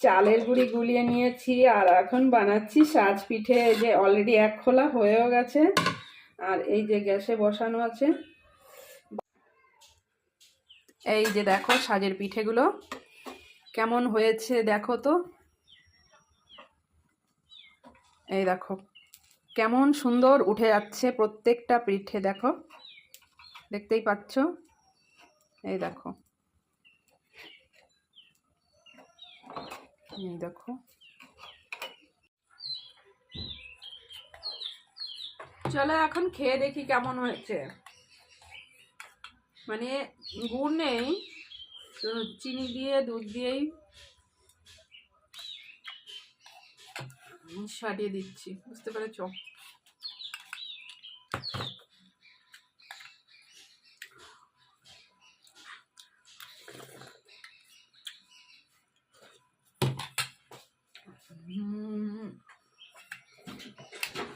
চালের গুঁড়ি গুলিয়ে নিয়েছি আর এখন বানাচ্ছি সাজ পিঠে। এই যে অলরেডি এক খোলা হয়েও গেছে আর এই যে গ্যাসে বসানো আছে। এই যে দেখো সাজের পিঠেগুলো কেমন হয়েছে দেখো তো। এই দেখো কেমন সুন্দর উঠে যাচ্ছে প্রত্যেকটা পিঠে, দেখো দেখতেই পাচ্ছ। এই দেখো, এই দেখো। চলো এখন খেয়ে দেখি কেমন হয়েছে। মানে গুড় নেই, চিনি দিয়ে দুধ দিয়েই সারিয়ে দিচ্ছি, বুঝতে পেরেছো?